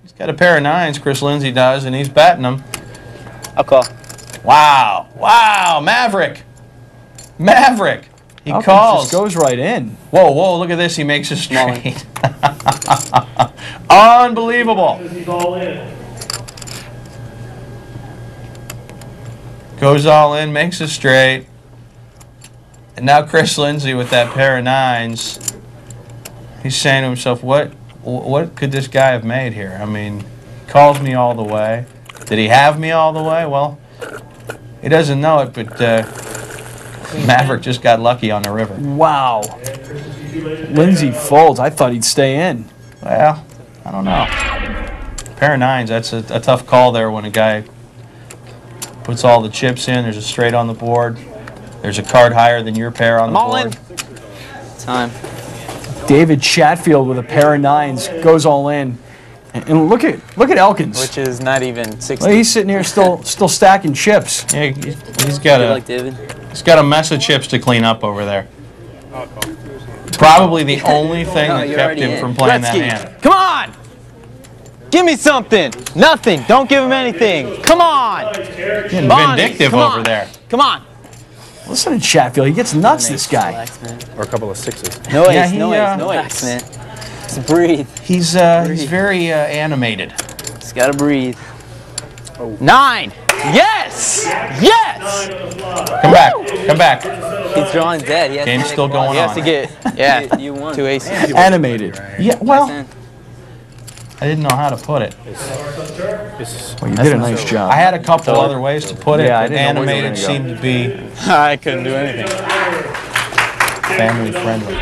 He's got a pair of 9s, Chris Lindsay does, and he's betting them. I'll call. Wow. Wow. Maverick. Maverick. He Elkins calls. just goes right in. Whoa, whoa, look at this. He makes a straight. Unbelievable. Goes all in, makes a straight. And now Chris Lindsay with that pair of 9s. He's saying to himself, what could this guy have made here? I mean, he calls me all the way. Did he have me all the way? Well, he doesn't know it, but Maverick just got lucky on the river. Wow. Lindsay folds. I thought he'd stay in. Well, I don't know. Pair of 9s, that's a tough call there when a guy puts all the chips in. There's a straight on the board. There's a card higher than your pair on the board. All in. Time. David Chatfield with a pair of 9s goes all in. And look at Elkins. Which is not even 60. Well, he's sitting here still stacking chips. Yeah, he's got a mess of chips to clean up over there. Probably the only thing that kept him from playing that hand. Come on! Give me something. Nothing. Don't give him anything. Come on. Getting vindictive over there. Come on. Listen to Chatfield. He gets nuts, this guy. Relax, man. Or a couple of 6s. No Yeah, ace, no ace, man. Just breathe. He's very animated. Just gotta breathe. 9. Yes! Yes! Come back. Come back. He's drawing dead. He has Game's to still going He has on. to get, you won. 2 aces. Animated. Yeah, well, I didn't know how to put it. Well, you did a nice job. I had a couple other ways to put it, Yeah, I but didn't know where you were animated gonna seemed to be I couldn't do anything. family friendly.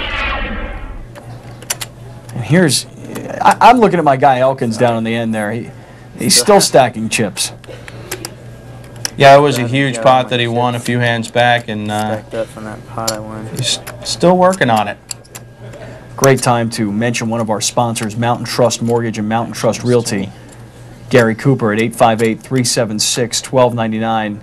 And here's, I'm looking at my guy Elkins down on the end there. He's still stacking chips. Yeah, it was a huge pot that he won a few hands back, and Stacked up from that pot I won. he's still working on it. Great time to mention one of our sponsors, Mountain Trust Mortgage and Mountain Trust Realty. Gary Cooper at 858-376-1299.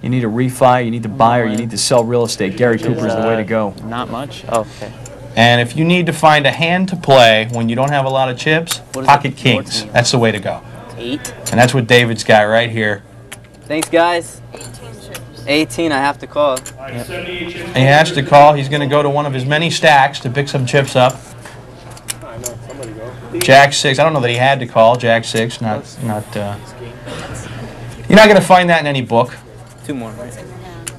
You need a refi, you need to buy, or you need to sell real estate. Gary Cooper is the way to go. Not much? Oh, okay. And if you need to find a hand to play when you don't have a lot of chips, pocket kings. That's the way to go. 8. And that's what David's got right here. Thanks, guys. 18, I have to call. And he has to call. He's going to go to one of his many stacks to pick some chips up. Jack 6. I don't know that he had to call. Jack 6. You're not going to find that in any book. 2 more, right?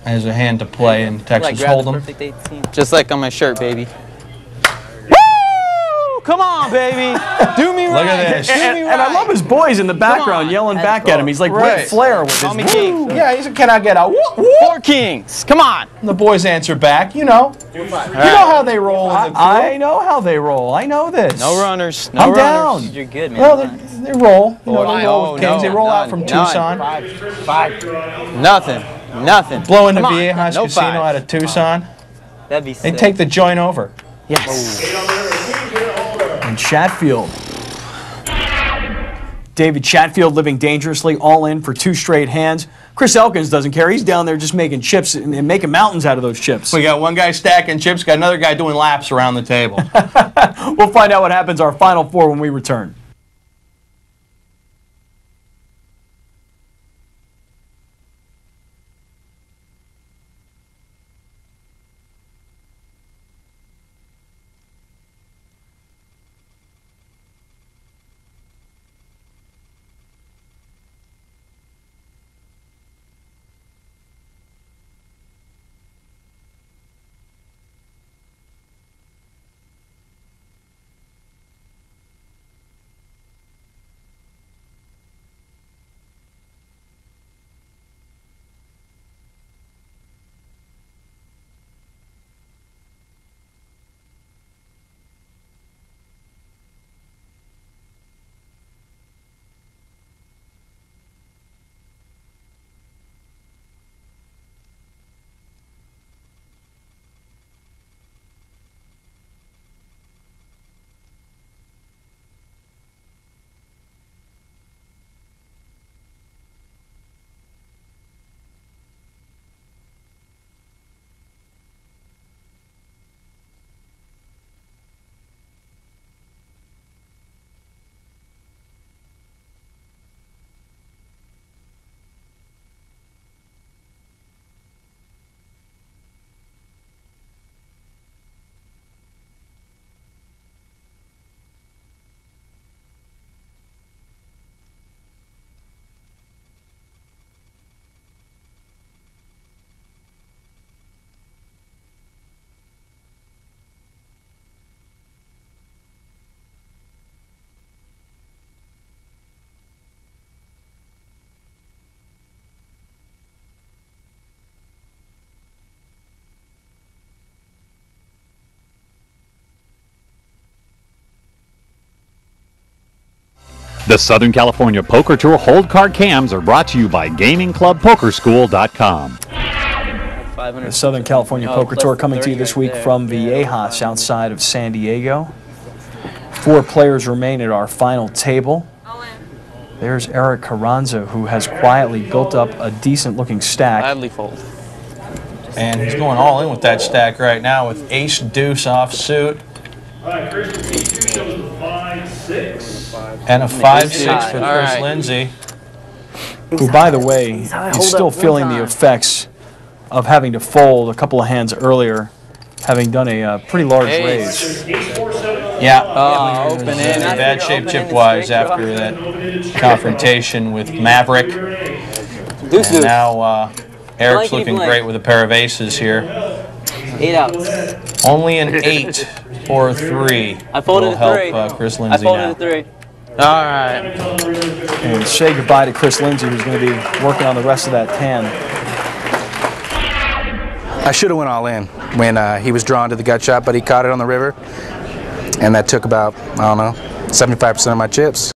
As a hand to play in Texas Hold'em. Perfect 18. Just like on my shirt, baby. Woo! Come on, baby. Do me right. Look at this. And I love his boys in the background yelling back at him. He's like Ric Flair with his king. Yeah, he's a can I get a woo woo? 4 kings. Come on. And the boys answer back. You know. You know how they roll in the crew. I know how they roll. I know this. No runners. No I'm runners. down. You're good, man. Well, they roll. You know, they roll with no, kings. They roll out from none. Tucson. 5. Nothing. Nothing. Blowing the Come on. Viejas No Casino 5. out of Tucson. That'd be They sick. take the joint over. Yes. And Chatfield. David Chatfield living dangerously, all in for 2 straight hands. Chris Elkins doesn't care. He's down there just making chips and making mountains out of those chips. We got one guy stacking chips, got another guy doing laps around the table. We'll find out what happens our final 4 when we return. The Southern California Poker Tour Hold Card Cams are brought to you by GamingClubPokerSchool.com. The Southern California Poker Tour coming to you this week from Viejas outside of San Diego. 4 players remain at our final table. There's Eric Carranza, who has quietly built up a decent-looking stack. Gladly fold. And he's going all in with that stack right now with ace deuce offsuit. And a 5-6 for Chris Lindsay. Who, by the way, is still feeling the effects of having to fold a couple of hands earlier, having done a pretty large raise. Yeah, Open in. in bad shape chip-wise after that confrontation with Maverick. And now Eric's looking great with a pair of aces here. 8 outs. Only an 8 or a 3 will help Chris Lindsay now. I folded a 3. All right. And say goodbye to Chris Lindsay, who's going to be working on the rest of that 10. I should have went all in when he was drawn to the gut shot, but he caught it on the river, and that took about, I don't know, 75% of my chips.